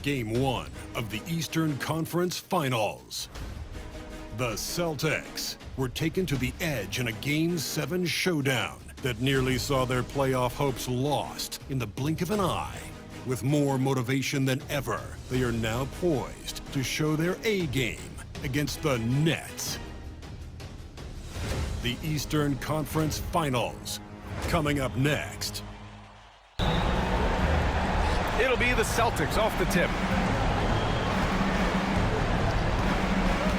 Game 1 of the Eastern Conference Finals. The Celtics were taken to the edge in a Game 7 showdown that nearly saw their playoff hopes lost in the blink of an eye. With more motivation than ever, they are now poised to show their A game against the Nets. The Eastern Conference Finals, coming up next. It'll be the Celtics off the tip.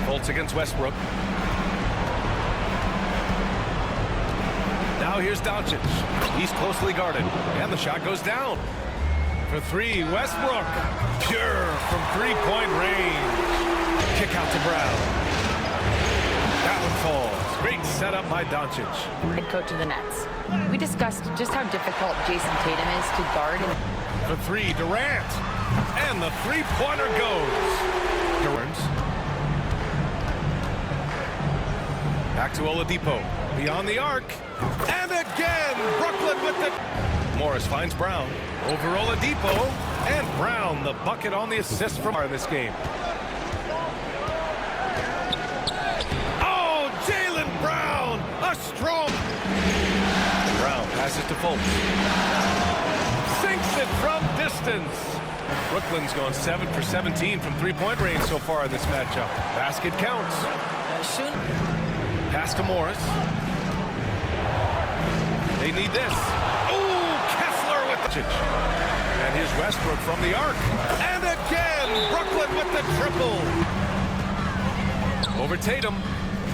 Fultz against Westbrook. Now here's Doncic. He's closely guarded, and the shot goes down. For three, Westbrook. Pure from three-point range. Kick out to Brown. That one falls. Great setup by Doncic. Head coach of the Nets. We discussed just how difficult Jason Tatum is to guard. For three, Durant. And the three-pointer goes. Durant. Back to Oladipo. Beyond the arc. And again, Brooklyn with the... Morris finds Brown. Over Oladipo. And Brown, the bucket on the assist from this game. Oh, Jaylen Brown. A strong... Brown passes to Fultz. Sinks it from distance. Brooklyn's gone 7 for 17 from three-point range so far in this matchup. Basket counts. Pass to Morris. They need this. Ooh, Kessler with the... And here's Westbrook from the arc. And again, Brooklyn with the triple. Over Tatum.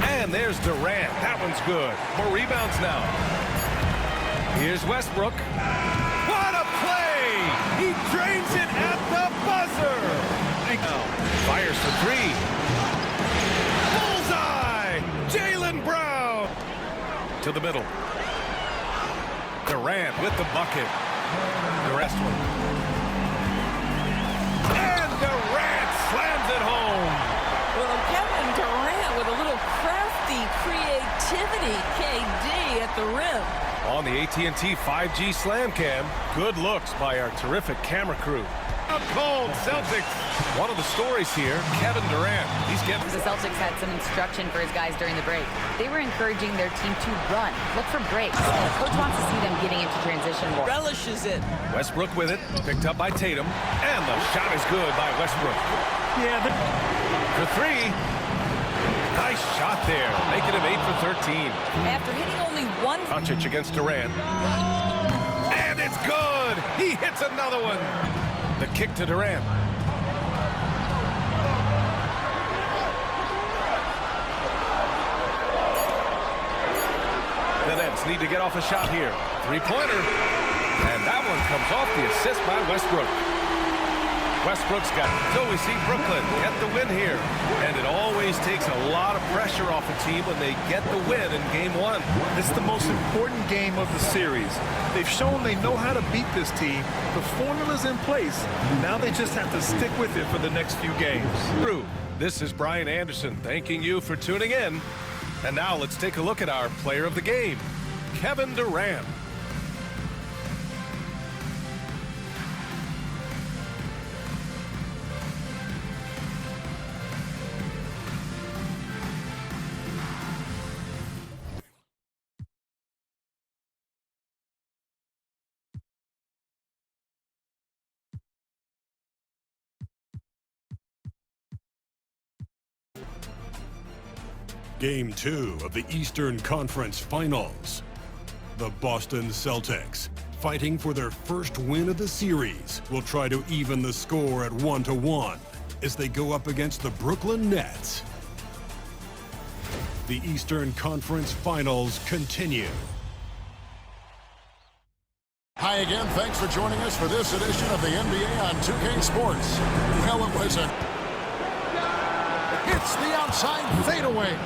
And there's Durant. That one's good. More rebounds now. Here's Westbrook. What a play! He drains it at the buzzer. Fires for three. Bullseye! Jaylen Brown! To the middle. Durant with the bucket. The rest one. And Durant slams it home. Well, Kevin Durant with a little crafty creativity, KD at the rim. On the AT&T 5G Slam Cam, good looks by our terrific camera crew. Up cold, Celtics. One of the stories here, Kevin Durant. He's getting... The Celtics had some instruction for his guys during the break. They were encouraging their team to run, look for breaks. The coach wants to see them getting into transition more. Relishes it. Westbrook with it, picked up by Tatum, and the shot is good by Westbrook. For three. Nice shot there, making him 8 for 13. After hitting only one... Doncic against Durant. And it's good! He hits another one! The kick to Durant. The Nets need to get off a shot here. Three-pointer. And that one comes off the assist by Westbrook. Westbrook's got it. So we see Brooklyn get the win here. And it always takes a lot of pressure off a team when they get the win in Game 1. It's the most important game of the series. They've shown they know how to beat this team. The formula's in place. Now they just have to stick with it for the next few games. True. This is Brian Anderson thanking you for tuning in. And now let's take a look at our player of the game, Kevin Durant. Game 2 of the Eastern Conference Finals. The Boston Celtics, fighting for their first win of the series, will try to even the score at 1-1 as they go up against the Brooklyn Nets. The Eastern Conference Finals continue. Hi again, thanks for joining us for this edition of the NBA on 2K Sports. Well, it was It's the outside fadeaway.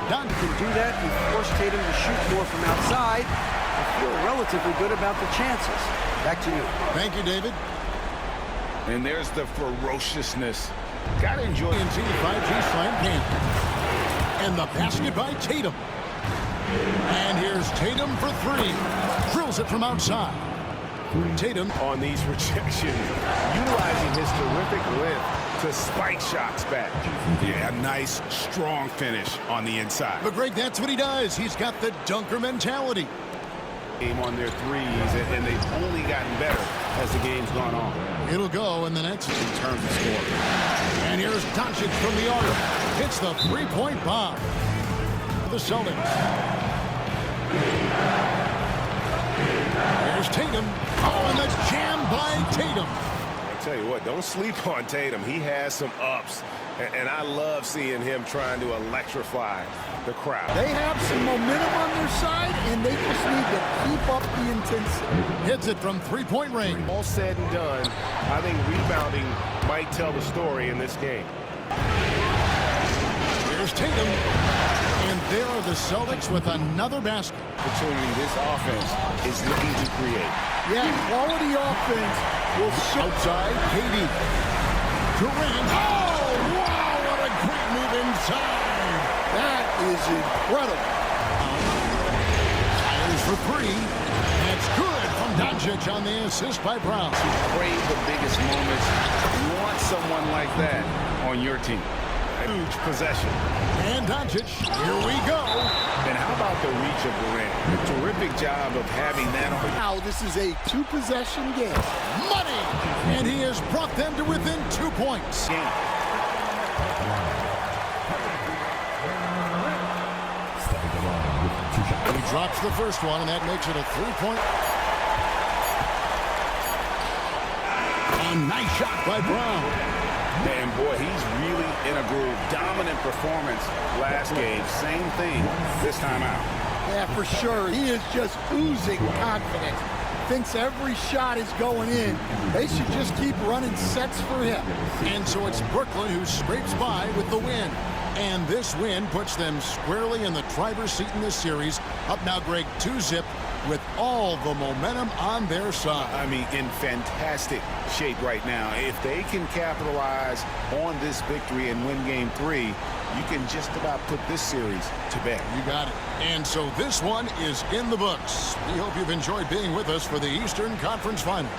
Done. Can do that and force Tatum to shoot more from outside. I feel relatively good about the chances. Back to you. Thank you, David. And there's the ferociousness. Gotta enjoy TNT 5G Slam Cam. And the basket by Tatum. And here's Tatum for three. Drills it from outside. Tatum on these rejections, utilizing his terrific perfect lift to spike shots back. Yeah, a nice, strong finish on the inside. But Greg, that's what he does. He's got the dunker mentality. Game on their threes, and they've only gotten better as the game's gone on. It'll go in the next In terms of scoring. And here's Doncic from the arc. Hits the three-point bomb. The Celtics. Here's Tatum. Oh, and that's jammed by Tatum. I tell you what, don't sleep on Tatum. He has some ups, and I love seeing him trying to electrify the crowd. They have some momentum on their side, and they just need to keep up the intensity. Hits it from three-point range. All said and done, I think rebounding might tell the story in this game. Here's Tatum. And there are the Celtics with another basket. Opportunity this offense is looking to create. Yeah, quality offense will show. Outside, KD. Durant. Oh, wow, what a great move inside. That is incredible. Fires for three. That's good from Doncic on the assist by Brown. Crave the biggest moments. You want someone like that on your team. Huge possession. And Doncic, here we go. And how about the reach of Durant? A terrific job of having that on. Now this is a two-possession game. Money! And he has brought them to within 2 points. He drops the first one, and that makes it a three-point. A nice shot by Brown. And boy, he's really in a groove. Dominant performance last game. Same thing this time out. Yeah, for sure. He is just oozing confidence. Thinks every shot is going in. They should just keep running sets for him. And so it's Brooklyn who scrapes by with the win. And this win puts them squarely in the driver's seat in this series. Up now, Greg, 2-zip with all the momentum on their side. I mean, in fantastic shape right now. If they can capitalize on this victory and win game 3, you can just about put this series to bed. You got it. And so this one is in the books. We hope you've enjoyed being with us for the Eastern Conference Finals.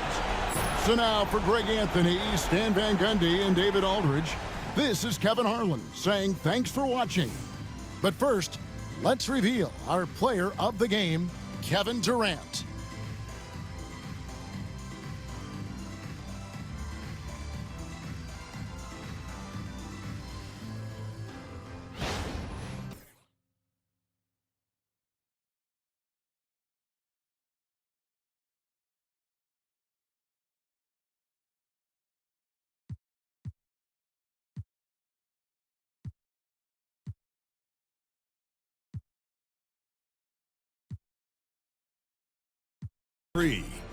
So now for Greg Anthony, Stan Van Gundy, and David Aldridge, this is Kevin Harlan saying thanks for watching. But first, let's reveal our player of the game, Kevin Durant.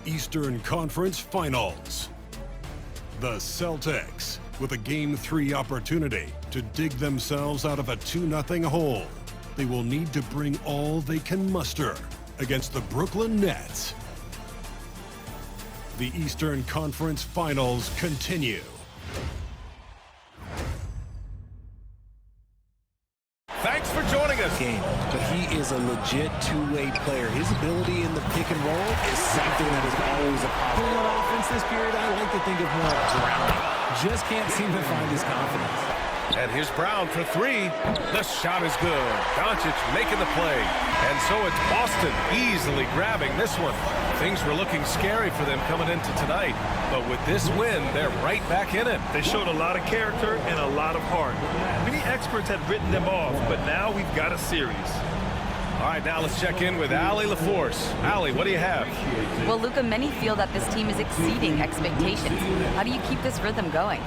Eastern Conference Finals. The Celtics with a Game 3 opportunity to dig themselves out of a 2-0 hole. They will need to bring all they can muster against the Brooklyn Nets. The Eastern Conference Finals continue. Thanks for joining us. Game, but he is a legit two-way player. His ability in the pick and roll is something that is always a problem. On offense this period, I like to think of more drowning. Just can't seem to find his confidence. And here's Brown for 3. The shot is good. Doncic making the play. And so it's Boston easily grabbing this one. Things were looking scary for them coming into tonight. But with this win, they're right back in it. They showed a lot of character and a lot of heart. Many experts had written them off, but now we've got a series. All right, now let's check in with Allie LaForce. Allie, what do you have? Well, Luka, many feel that this team is exceeding expectations. How do you keep this rhythm going?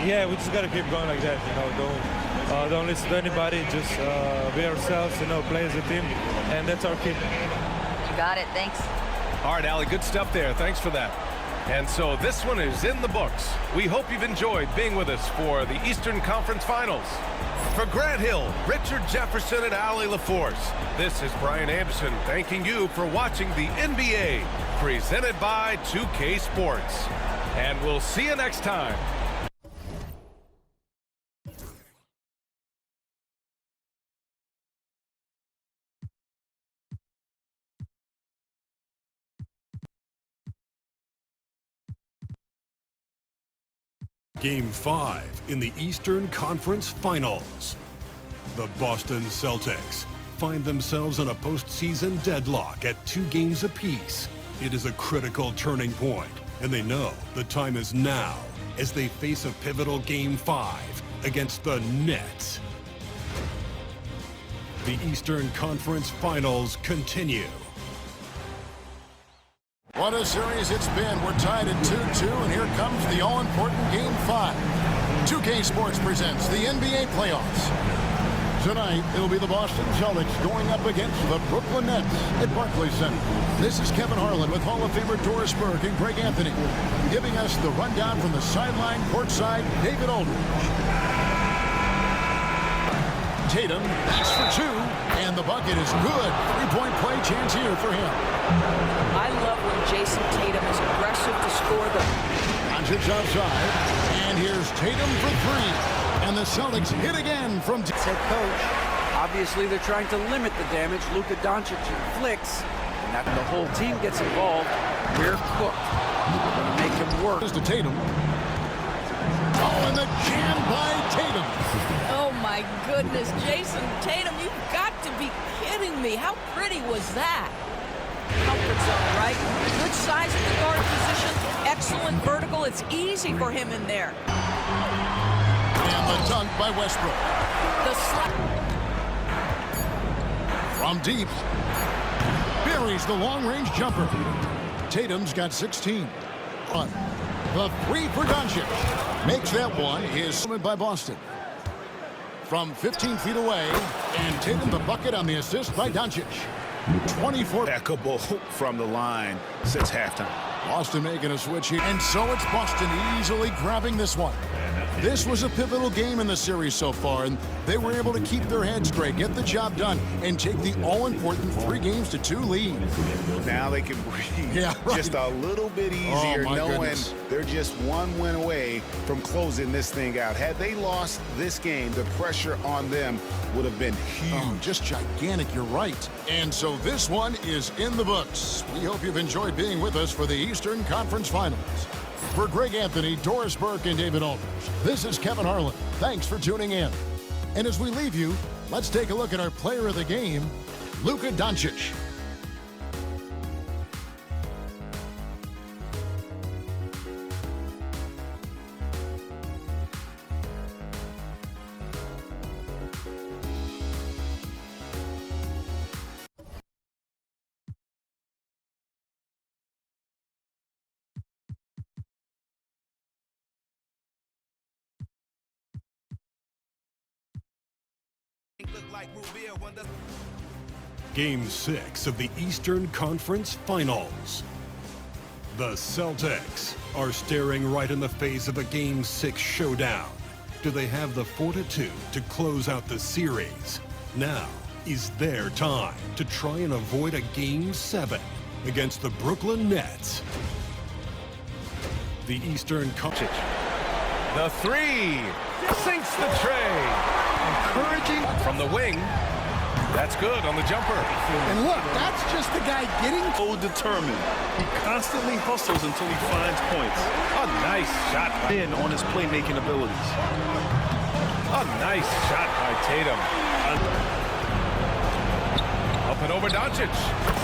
Yeah, we just got to keep going like that, don't listen to anybody, just be ourselves, play as a team, and that's our key. You got it, thanks. All right, Allie, good stuff there. Thanks for that. And so this one is in the books. We hope you've enjoyed being with us for the Eastern Conference Finals. For Grant Hill, Richard Jefferson, and Allie LaForce, this is Brian Anderson thanking you for watching the NBA, presented by 2K Sports. And we'll see you next time. Game 5 in the Eastern Conference Finals. The Boston Celtics find themselves in a postseason deadlock at 2 games apiece. It is a critical turning point, and they know the time is now as they face a pivotal Game 5 against the Nets. The Eastern Conference Finals continue. What a series it's been. We're tied at 2-2, and here comes the all-important Game 5. 2K Sports presents the NBA playoffs. Tonight, it'll be the Boston Celtics going up against the Brooklyn Nets at Barclays Center. This is Kevin Harlan with Hall of Famer Doris Burke and Greg Anthony, giving us the rundown from the sideline courtside, David Aldridge. Tatum, that's for 2, and the bucket is good. 3-point play chance here for him. I love when Jason Tatum is aggressive to score the... Doncic outside, and here's Tatum for 3. And the Celtics hit again from... Head coach, obviously they're trying to limit the damage Luka Doncic inflicts, and that the whole team gets involved. We're cooked. We're going to make him work. To Tatum. Oh, and the jam by Tatum. Oh my goodness, Jason Tatum, you've got to be kidding me. How pretty was that? Comfort zone, right? Good size at the guard position, excellent vertical. It's easy for him in there. And the dunk by Westbrook. The slap. From deep. Buries the long-range jumper. Tatum's got 16. The 3 for Doncic. Makes that one. Is by Boston. From 15 feet away. And Tatum the bucket on the assist by Doncic. 24. Impeccable from the line since halftime. Boston making a switch here. And so it's Boston easily grabbing this one. This was a pivotal game in the series so far, and they were able to keep their heads straight, get the job done, and take the all-important 3-2 lead. Now they can breathe just a little bit easier, knowing they're just 1 win away from closing this thing out. Had they lost this game, the pressure on them would have been huge. Oh, just gigantic, you're right. And so this one is in the books. We hope you've enjoyed being with us for the Eastern Conference Finals. For Greg Anthony, Doris Burke, and David Aldridge, this is Kevin Harlan. Thanks for tuning in. And as we leave you, let's take a look at our player of the game, Luka Doncic. Game 6 of the Eastern Conference Finals. The Celtics are staring right in the face of a Game 6 showdown. Do they have the fortitude to close out the series? Now is their time to try and avoid a Game 7 against the Brooklyn Nets. The Eastern Conference. The 3 sinks the tray. Encouraging From the wing. That's good on the jumper. And look, that's just the guy getting So determined. He constantly hustles until he finds points. A nice shot In on his playmaking abilities. A nice shot by Tatum. Up and over Doncic.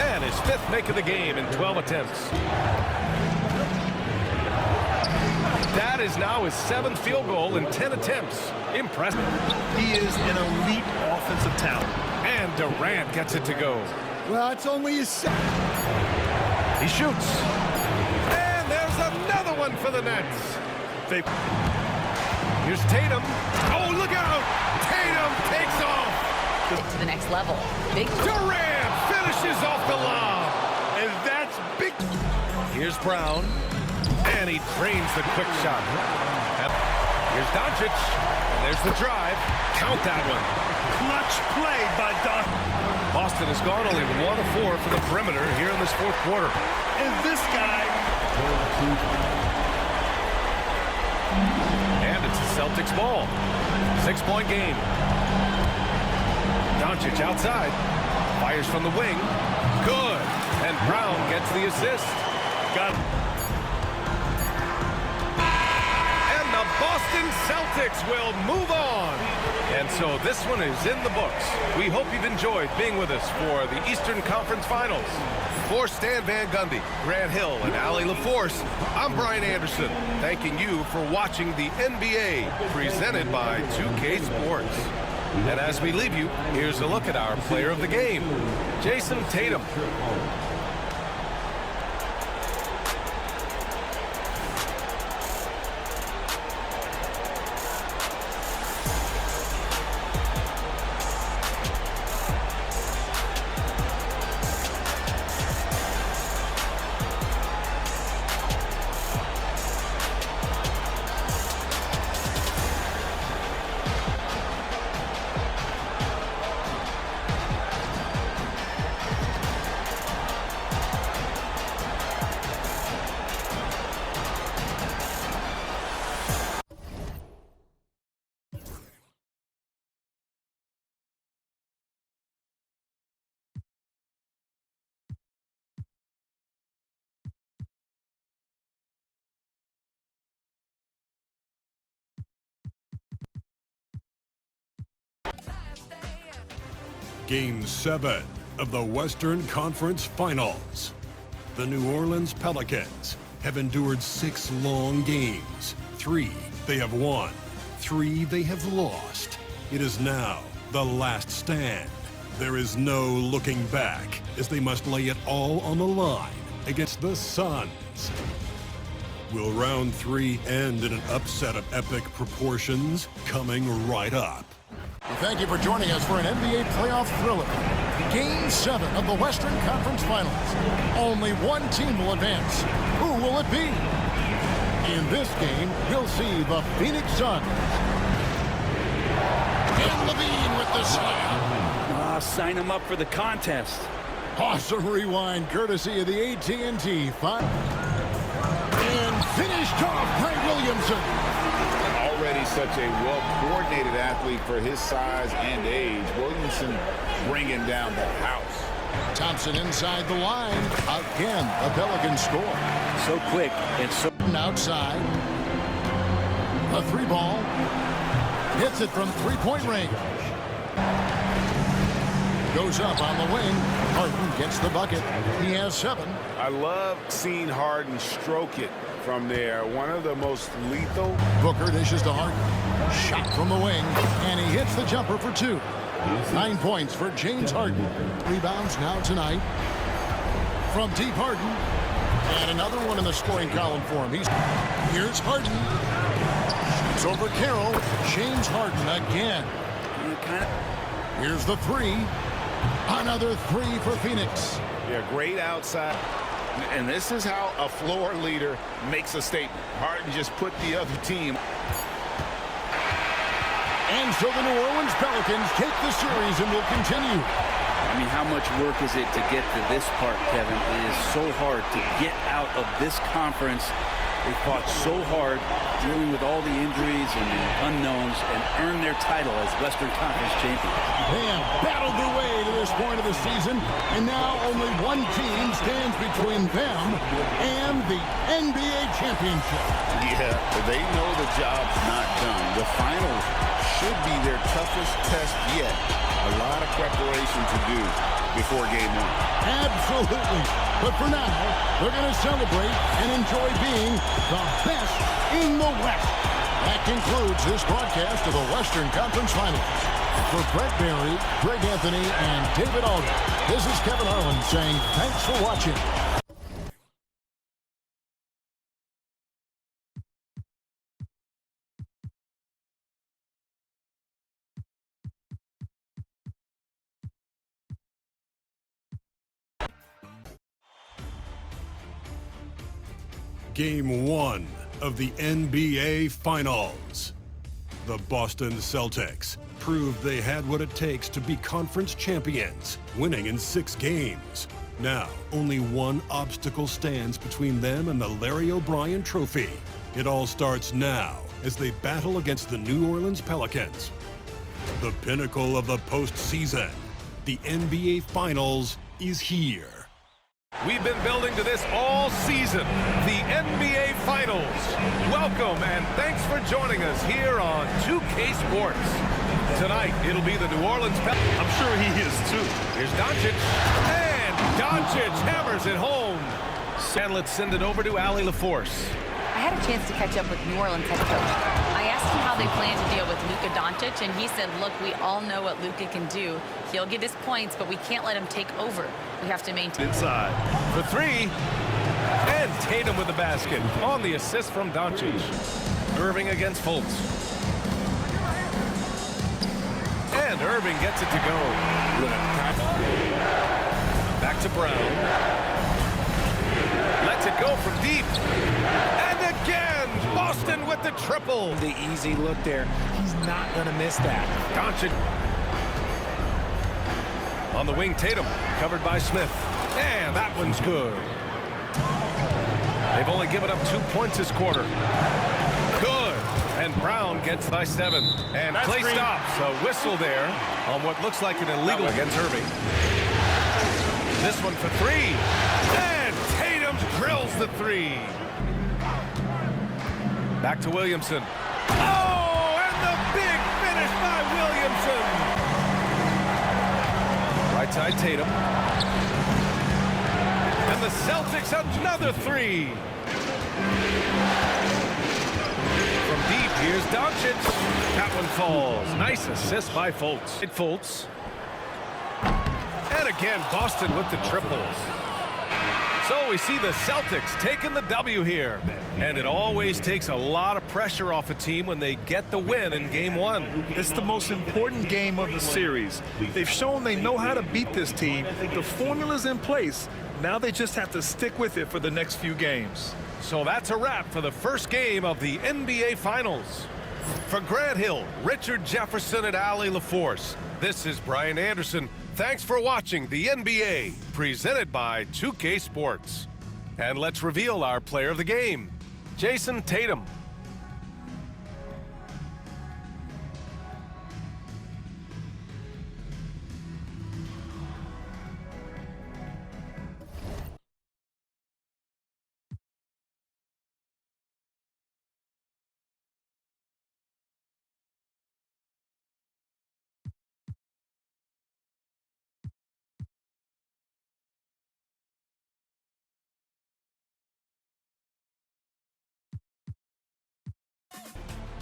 And his 5th make of the game in 12 attempts. That is now his 7th field goal in 10 attempts. Impressive. He is an elite offensive talent. And Durant gets it to go. Well, it's only his second. He shoots. And there's another one for the Nets. Here's Tatum. Oh, look out! Tatum takes off. To the next level. Big Durant finishes off the lob. And that's big. Here's Brown. And he drains the quick shot. Here's Doncic. And there's the drive. Count that one. Clutch play by Doncic. Boston has gone only 1 of 4 for the perimeter here in this 4th quarter. And this guy. And it's the Celtics ball. 6-point game. Doncic outside. Fires from the wing. Good. And Brown gets the assist. Got it. And the ball Boston Celtics will move on. And so this one is in the books. We hope you've enjoyed being with us for the Eastern Conference Finals. For Stan Van Gundy, Grant Hill, and Allie LaForce, I'm Brian Anderson, thanking you for watching the NBA presented by 2K Sports. And as we leave you, here's a look at our player of the game, Jason Tatum. Game 7 of the Western Conference Finals. The New Orleans Pelicans have endured 6 long games. 3 they have won, 3 they have lost. It is now the last stand. There is no looking back as they must lay it all on the line against the Suns. Will round 3 end in an upset of epic proportions? Coming right up. Thank you for joining us for an NBA playoff thriller. Game 7 of the Western Conference Finals. Only one team will advance. Who will it be? In this game, we'll see the Phoenix Suns. And Levine with the slam. Sign him up for the contest. Awesome rewind courtesy of the AT&T 5. And finished off by Williamson. Already such a well-coordinated athlete for his size and age. Williamson bringing down the house. Thompson inside the line. Again, a Pelican score. So quick and so outside. A 3-ball. Hits it from 3-point range. Goes up on the wing. Harden gets the bucket. He has 7. I love seeing Harden stroke it from there. One of the most lethal. Booker dishes to Harden. Shot from the wing, and he hits the jumper for 2. 9 points for James Harden. Rebounds now tonight from deep Harden. And another one in the scoring column for him. Here's Harden. It's over Carroll. James Harden again. Here's the 3. Another 3 for Phoenix. Yeah, great outside. And this is how a floor leader makes a statement. Harden just put the other team. And so the New Orleans Pelicans take the series and will continue. I mean, how much work is it to get to this part, Kevin? It is so hard to get out of this conference. They fought so hard, dealing with all the injuries and the unknowns, and earned their title as Western Conference champions. They have battled their way to this point of the season, and now only one team stands between them and the NBA championship. Yeah, they know the job's not done. The finals should be their toughest test yet. A lot of preparation to do before game 1. Absolutely. But for now, they're going to celebrate and enjoy being the best in the West. That concludes this broadcast of the Western Conference Finals. For Brett Barry, Greg Anthony, and David Aldridge, this is Kevin Harlan saying thanks for watching. Game 1 of the NBA Finals. The Boston Celtics proved they had what it takes to be conference champions, winning in 6 games. Now, only one obstacle stands between them and the Larry O'Brien Trophy. It all starts now as they battle against the New Orleans Pelicans. The pinnacle of the postseason, the NBA Finals, is here. We've been building to this all season, the NBA Finals. Welcome and thanks for for joining us here on 2K Sports. Tonight, it'll be the New Orleans Pelicans. I'm sure he is, too. Here's Doncic. And Doncic hammers it home. And let's send it over to Allie LaForce. I had a chance to catch up with New Orleans head coach. I asked him how they plan to deal with Luka Doncic, and he said, look, we all know what Luka can do. He'll get his points, but we can't let him take over. We have to maintain. Inside for three. And Tatum with the basket on the assist from Doncic. Irving against Fultz. And Irving gets it to go. Back to Brown. Lets it go from deep. And again, Boston with the triple. The easy look there. He's not going to miss that. Doncic. On the wing, Tatum, covered by Smith. And that one's good. They've only given up 2 points this quarter. Good. And Brown gets by 7. And play stops. A whistle there on what looks like an illegal against Irving. This one for three. And Tatum drills the three. Back to Williamson. Oh, and the big finish by Williamson. Right side, Tatum. And the Celtics another three. From deep, here's Doncic. That one falls. Nice assist by Fultz. And again, Boston with the triples. So we see the Celtics taking the W here. And it always takes a lot of pressure off a team when they get the win in Game 1. It's the most important game of the series. They've shown they know how to beat this team. The formula's in place. Now they just have to stick with it for the next few games. So that's a wrap for the first game of the NBA Finals. For Grant Hill, Richard Jefferson, and Allie LaForce, this is Brian Anderson. Thanks for watching the NBA, presented by 2K Sports. And let's reveal our player of the game, Jayson Tatum.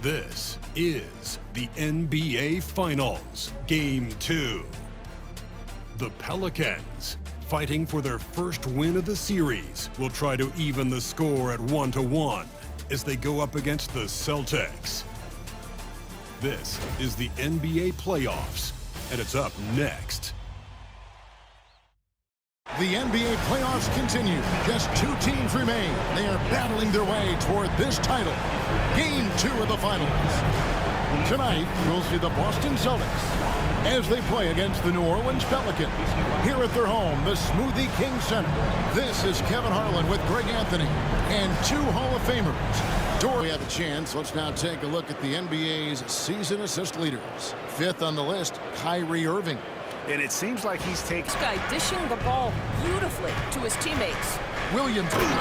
This is the NBA Finals, Game 2. The Pelicans, fighting for their first win of the series, will try to even the score at 1-1 as they go up against the Celtics. This is the NBA Playoffs, and it's up next. The NBA playoffs continue. Just 2 teams remain. They are battling their way toward this title. Game 2 of the finals. Tonight, we'll see the Boston Celtics as they play against the New Orleans Pelicans. Here at their home, the Smoothie King Center. This is Kevin Harlan with Greg Anthony and 2 Hall of Famers. We have a chance. Let's now take a look at the NBA's season assist leaders. 5th on the list, Kyrie Irving. And it seems like he's taking... This guy dishing the ball beautifully to his teammates. Williams. Already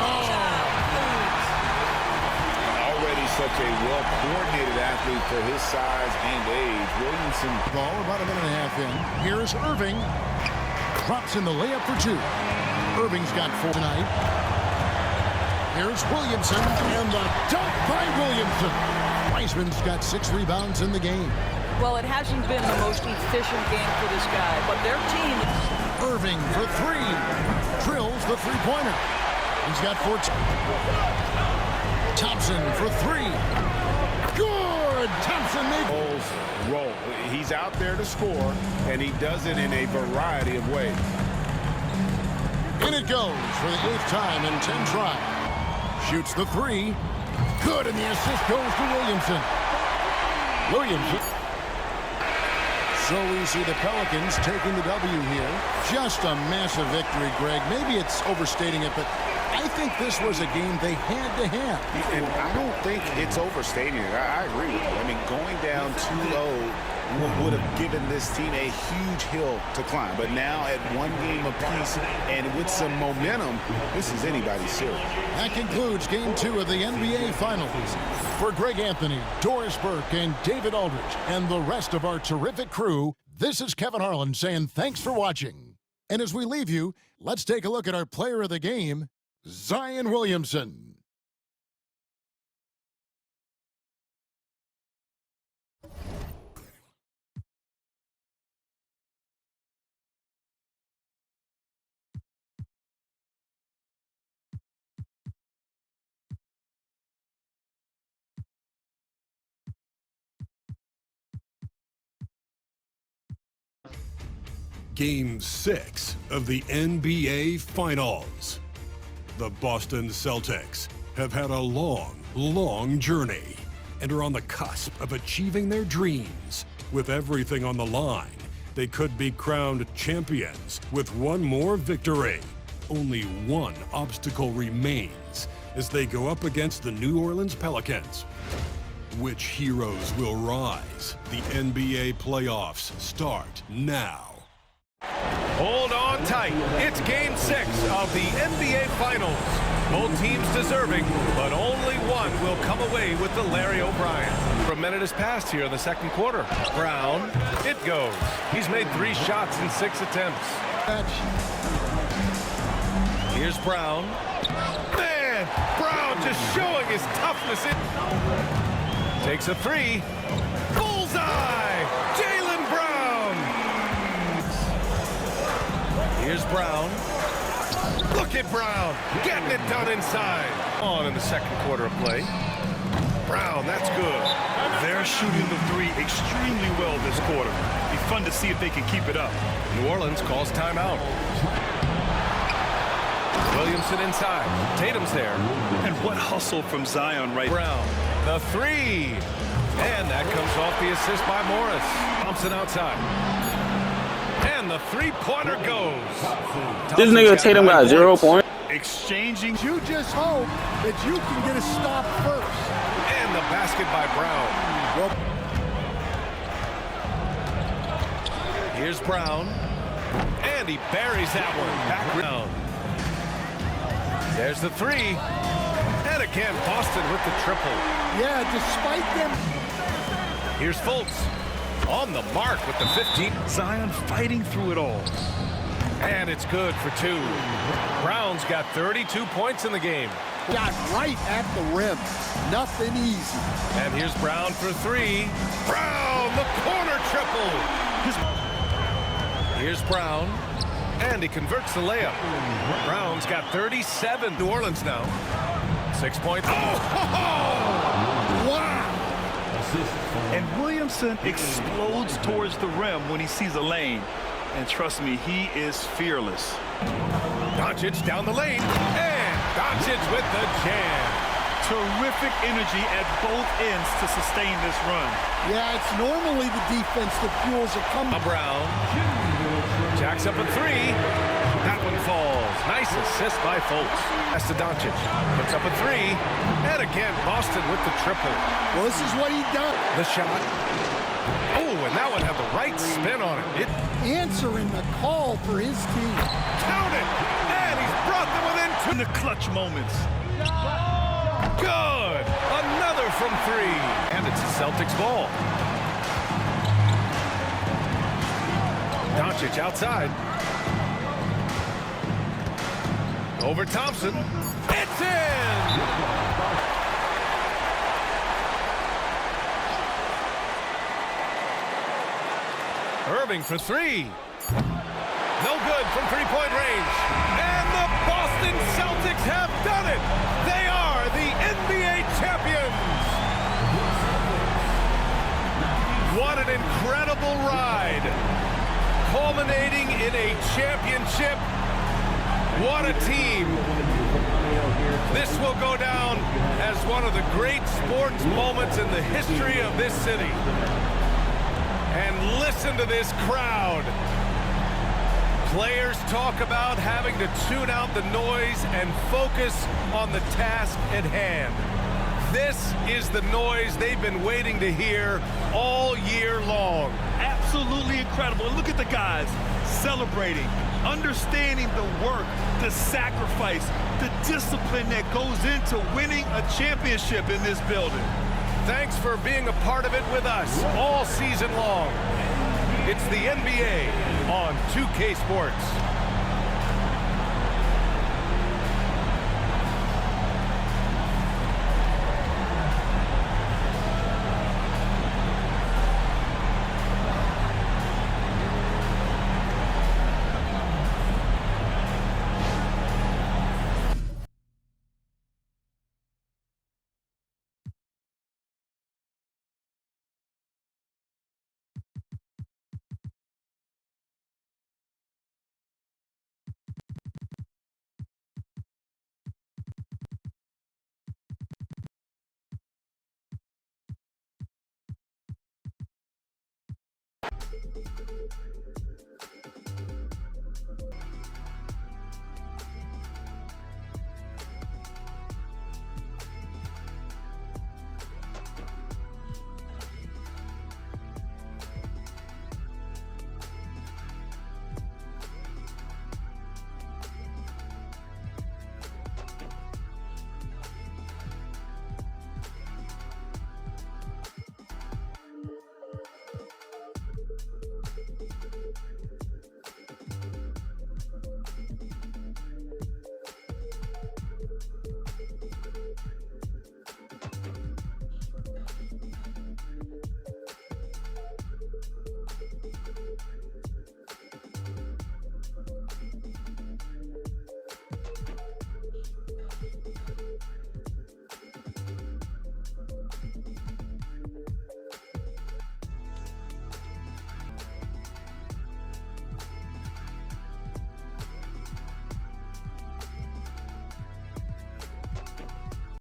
such a well-coordinated athlete for his size and age. Williamson... Ball about a minute and a half in. Here's Irving. Drops in the layup for 2. Irving's got 4 tonight. Here's Williamson. And the dunk by Williamson. Wiseman's got 6 rebounds in the game. Well, it hasn't been the most efficient game for this guy, but their team... Irving for 3. Drills the three-pointer. He's got 14. Thompson for 3. Good! Thompson made... roll. He's out there to score, and he does it in a variety of ways. In it goes for the 8th time in 10 tries. Shoots the 3. Good, and the assist goes to Williamson. Williamson. So we see the Pelicans taking the W here. Just a massive victory, Greg. Maybe it's overstating it, but I think this was a game they had to have. And I don't think it's overstating it. I agree with you. I mean, going down 2-0 would have given this team a huge hill to climb. But now at one game apiece and with some momentum, this is anybody's series. That concludes Game 2 of the NBA Finals. For Greg Anthony, Doris Burke, and David Aldridge, and the rest of our terrific crew, this is Kevin Harlan saying thanks for watching. And as we leave you, let's take a look at our player of the game, Zion Williamson. Game 6 of the NBA Finals. The Boston Celtics have had a long journey and are on the cusp of achieving their dreams. With everything on the line, they could be crowned champions with one more victory. Only one obstacle remains as they go up against the New Orleans Pelicans. Which heroes will rise? The NBA playoffs start now. Hold on tight. It's Game 6 of the NBA Finals. Both teams deserving, but only one will come away with the Larry O'Brien. A minute has passed here in the second quarter. Brown, it goes. He's made 3 shots in 6 attempts. Here's Brown. Man, Brown just showing his toughness. Takes a 3. Bullseye! Jaylen Brown! Here's Brown. Look at Brown, getting it done inside. On in the second quarter of play. Brown, that's good. They're shooting the 3 extremely well this quarter. Be fun to see if they can keep it up. New Orleans calls timeout. Williamson inside. Tatum's there. And what hustle from Zion right now. Brown, the 3. And that comes off the assist by Morris. Thompson outside. And the 3-pointer goes. This nigga Tatum got 0 points. Exchanging. You just hope that you can get a stop first. And the basket by Brown. Well, here's Brown. And he buries that one. Back down. There's the 3. And again, Boston with the triple. yeah, despite them. Here's Fultz. On the mark with the 15. Zion fighting through it all. And it's good for 2. Brown's got 32 points in the game. Got right at the rim. Nothing easy. And here's Brown for 3. Brown, the corner triple. Here's Brown. And he converts the layup. Brown's got 37. New Orleans now. 6 points. Wow. And Williamson explodes towards the rim when he sees a lane. And trust me, he is fearless. Doncic down the lane. And Doncic with the jam. Terrific energy at both ends to sustain this run. Yeah, it's normally the defense that fuels a comeback. Brown. Jacks up a 3. That one falls. Nice assist by Fultz. That's to Doncic. Puts up a 3. And again, Boston with the triple. Well, this is what he does. The shot. Oh, and that one had the right spin on it. Answering the call for his team. Count it. And he's brought them within 2. In the clutch moments. Good. Another from 3. And it's the Celtics ball. Doncic outside. Over Thompson. It's in! Irving for 3. No good from 3-point range. And the Boston Celtics have done it! They are the NBA champions! What an incredible ride! Culminating in a championship. What a team. This will go down as one of the great sports moments in the history of this city. And listen to this crowd. Players talk about having to tune out the noise and focus on the task at hand. This is the noise they've been waiting to hear all year long. Absolutely incredible. And look at the guys celebrating, understanding the work, the sacrifice, the discipline that goes into winning a championship in this building. Thanks for being a part of it with us all season long. It's the NBA on 2K Sports.